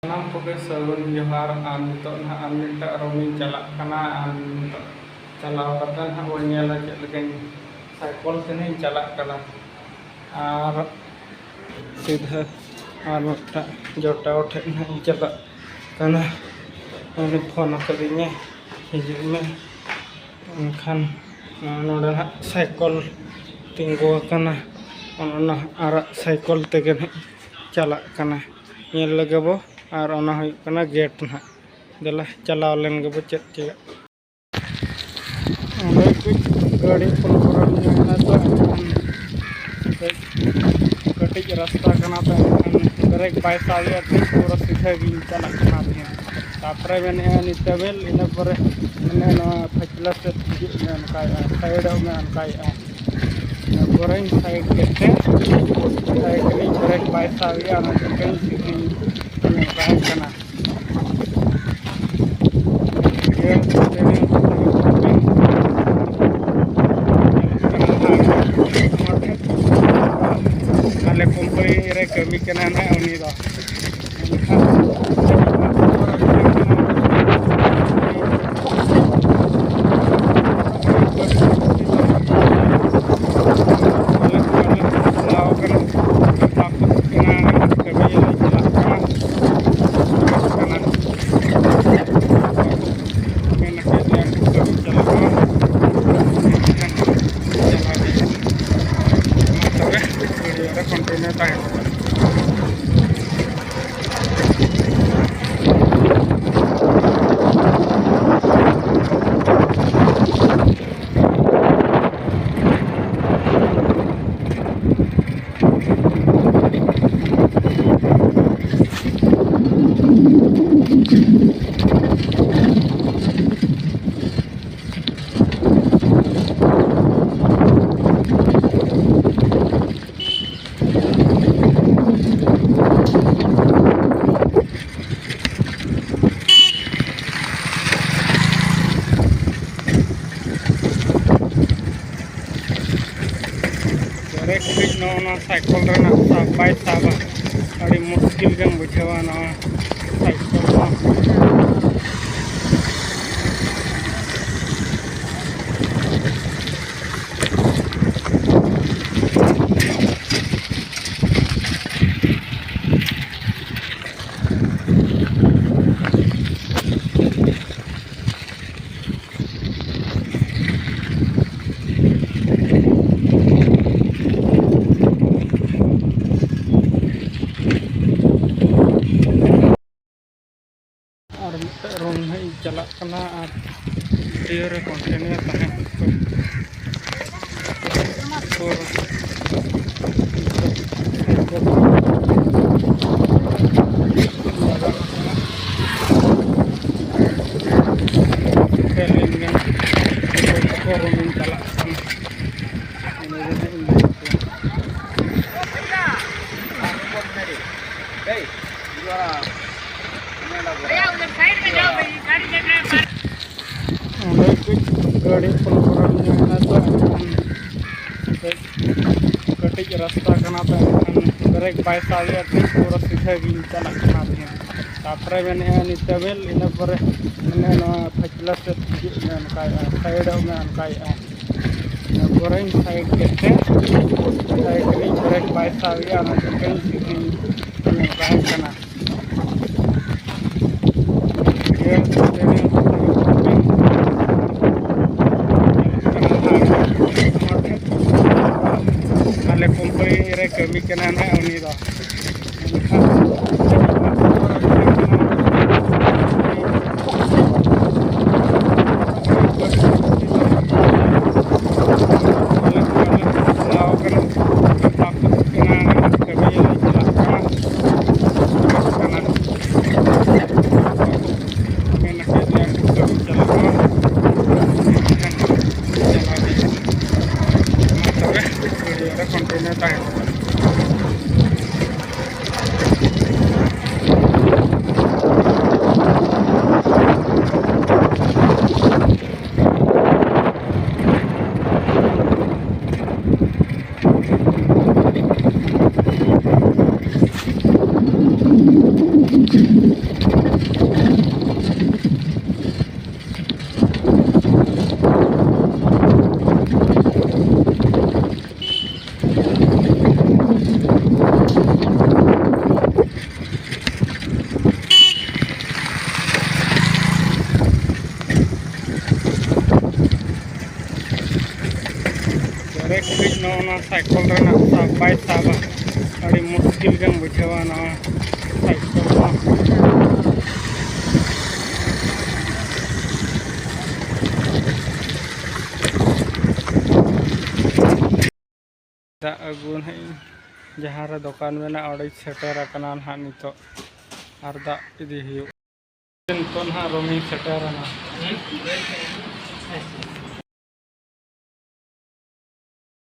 Sanam koge sagun johar an to na an minta romi chalak kana an chalaw kata na bol nyela chet legen cycle sini chalak kana ar सीधा और मोटा जोटा उठे नहीं चला करना उन्हें फोन करेंगे हिजू में खान नोड़ा साइकिल तिंगो करना उन्होंने आर साइकिल तेगे चला करना ये लगे वो और उन्हें हुई करना गेट ना दला चलाव लेन के वो चेक चेक उन्हें कुछ गाड़ी पुल ना तो कटिज रास्ता करना तो ब्रेक पैसा लिया थे पूरा सीधा भी चला करना थे तापरे मैंने नितबेल इन पर मैंने फचला से उनका साइड में उनका बोरिंग साइड के थे साइड में ब्रेक पैसा लिया ना तो कहीं सीधी उनका करना kami kena na ini dah. Cycle by साबा अड़ी मुश्किल गम बुझेवा ना साइकिल रूम है चला करना और देर कंटिन्यू तहन रूम चला गाड़ी पुल ना तो कटिज रास्ता करना तो ब्रेक पैसा लिया थे पूरा सीधा भी चला करना थे तापरे मैंने नितबेल इन पर मैंने फचला से उनका साइड में उनका बोरिंग साइड के थे साइड में ब्रेक पैसा लिया ना तो कहीं सीधी उनका करना kami kena na ini dah. Cycle रेना साब बाय साबा अड़ी मुश्किल गम बुझावा ना साइकिल दा अगुन है जहाँ रे दुकान में ना अड़ी सेटर कना ना नितो आर दा इदी हियो नितो ना रोमी सेटर ना